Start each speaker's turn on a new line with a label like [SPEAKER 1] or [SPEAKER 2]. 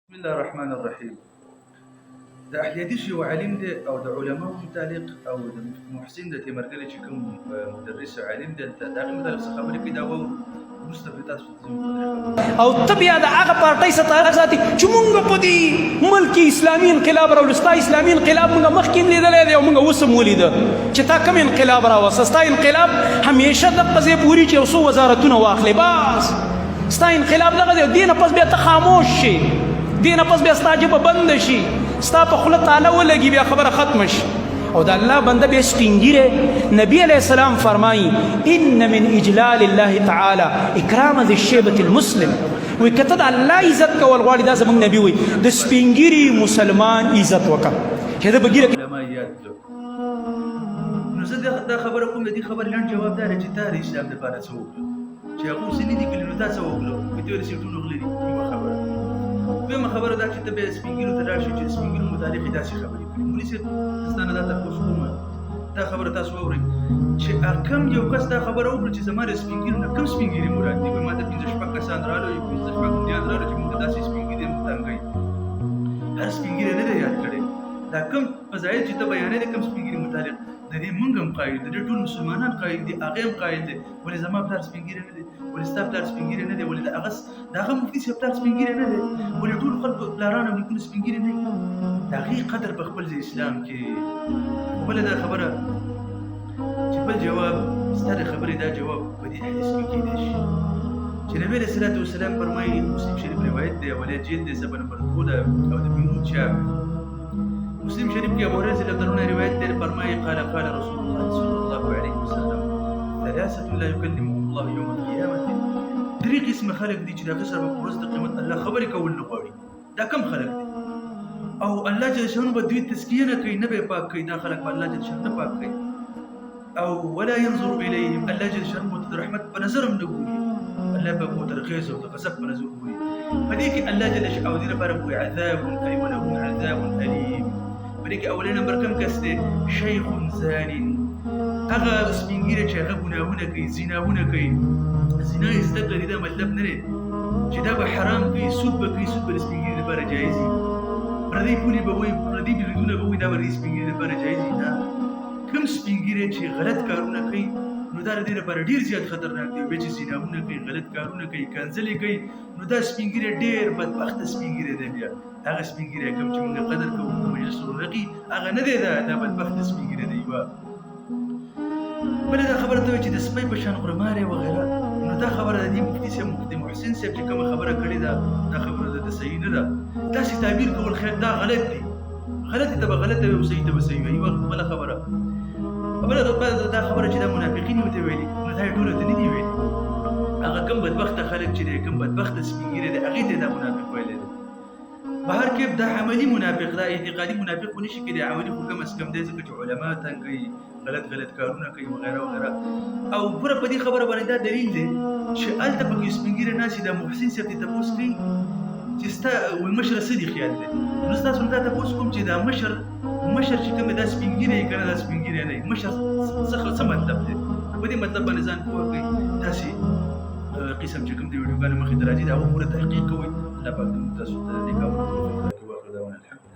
[SPEAKER 1] بسم الله الرحمن الرحيم. د احيادي شي وعلم دي او د علماء متعلق او د محسن د تمرګل چې کوم مدرس عالم دي د هغه متعلق څه خبرې کوي دا مستفید تاسو
[SPEAKER 2] او تبیا د هغه پارټۍ ستاره ذاتي چې مونږ په دې ملک اسلامي انقلاب راولستا اسلامي انقلاب مونږ مخکې لیدلې دی او مونږ اوس هم ولیده چې تا کوم انقلاب راوستا انقلاب همیشه د قضیه پوری چې اوسو وزارتونه واخلې بس ستا انقلاب دغه دی دینه پس بیا ته خاموش شي دینه پس بیا ستا جبه بند شي ستا په خوله تاله ولګي بیا خبره ختم شي او د الله بنده بیا سپینګیره نبی علیہ السلام فرمایي ان من اجلال الله تعالی اکرام ذی الشیبة المسلم وی کته د الله عزت کول غواړي دا زموږ نبی وي د سپینګیري مسلمان عزت وکړه چې د بګیره
[SPEAKER 1] علماء یاد کړو نو زه دا خبره کوم د دې خبر لاندې جواب دا چې تار اسلام د لپاره څه وکړو چې هغه سنې دي کله نو دا څه وکړو په دې ورسې ټول غلي یو خبره دویمه خبره دا چې ته به سپینګیرو ته لاړ شې چې سپینګیرو متعلق داسې خبرې کوي مولوي صاحب ستانه دا تاسو کومه دا خبره تاسو واورئ چې کم یو کس دا خبره وکړي چې زما د سپینګیرو نه کم سپینګیري مراد دي ما ته 15 شپږ کسان راغلل یو 15 شپږ بنیاد راغلل چې موږ داسې سپینګیري متنګي هر سپینګیري نه دی یاد کړی دا کم فضایل چې ته بیانې د کم سپینګیري متعلق د دې موږ هم قایل دي ټول مسلمانان قایل دي هغه هم قایل دي ولې زما پلار سپینګیري نه دي ولې ستا پلار سپینګیري نه دي ولې د هغه مفتي صاحب پلار سپینګیري نه دي ولې ټول خلکو پلاران او نیکونه سپینګیري نه د هغې قدر په خپل اسلام کې بله دا خبره چې بل جواب ستا د خبرې دا جواب په دې حدیث کې کېدی شي چې نبی علیه الصلاة والسلام فرمایي مسلم شریف روایت دی اولیا جلد دی صفحه نمبر 12 او د بیرون چاپ مسلم شریف کې ابو هريره رضی الله عنه روایت دی فرمایي قال رسول الله صلى الله عليه وسلم ثلاثه لا يكلمهم الله يوم القيامه درې قسم خلک دي چې د سره په ورځ د قیامت الله خبرې کول نه غواړي دا کم خلک دي او الله جل شانه به دوی تزکیه نه کوي نه به پاک کوي دا خلک الله جل شانه پاک کوي او ولا ينظر اليهم الله جل شانه د رحمت په نظر هم نه ګوري الله به کو ترخیص او تقصف په نظر ګوري په دې کې الله جل شانه دې لپاره کوي عذاب الیم ولهم عذاب الیم په دې کې اولین نمبر کم کس دی شیخ زان هغه سپینګیره چې هغه ګناهونه کوي زناونه کوي زنا یې زده کړي دا مطلب نه دی چې دا به حرام کوي سود به کوي سود به د سپینګیرې لپاره جایز وي پردی پولې به وایي پردي بریدونه به وایي دا به د سپینګیرې لپاره جایز وي نه کوم سپینګیری چې غلط کارونه کوي نو دا د دې لپاره ډېر زیات خطرناک دی بیا چې زناونه کوي غلط کارونه کوي کنځلې کوي نو دا سپینګیری ډېر بدبخته سپینګیری دی بیا هغه سپینګیری کوم چې موږ قدر کوو د مجلس ورغي هغه نه دی دا بدبخته سپینګیری دی یوه بله دا خبره ته چې د سپی په شان غرمارې وغیره نو دا خبره د دې مفتي صاحب مفتي محسن صاحب چې کومه خبره کړې ده دا خبره د صحیح نه ده داسې تعبیر کول خیر دا غلط دي غلط ته به غلطه وي او صحیح ته به صحیح وي یوه بله خبره بله دا خبره چې دا منافقین ورته ویلي نو دا یې ټولو ته نه دي ویلي هغه کوم بدبخته خلک چې دی کوم بدبخته سپینګیری دی هغې ته دا منافق ویلی دی بهر کې دا عملي منافق دا اعتقادي منافق خو نشي کېدی عملي خو کم از کم دی ځکه چې علما تنګوي غلط کارونه کوي وغیره وغیره او پوره په دې خبره باندې دا دلیل دی چې هلته پکې سپینګیری ناست دا محسن صاحب ته تپوس کوي چې ستا مشره څه دي خیال دی نو ستاسو نه دا تپوس کوم چې دا مشر چې کوم دا سپینګیری یې که نه دا سپینګیری نه مشر څه مطلب دی په دې مطلب باندې ځان پوه کوي داسې قسم چې کوم د ویډیوګانو مخې ته راځي د هغو پوره تحقیق کوئ الله پاک تاسو ته د دې کارونو توفیق راکړي واخر دعوانا الحمد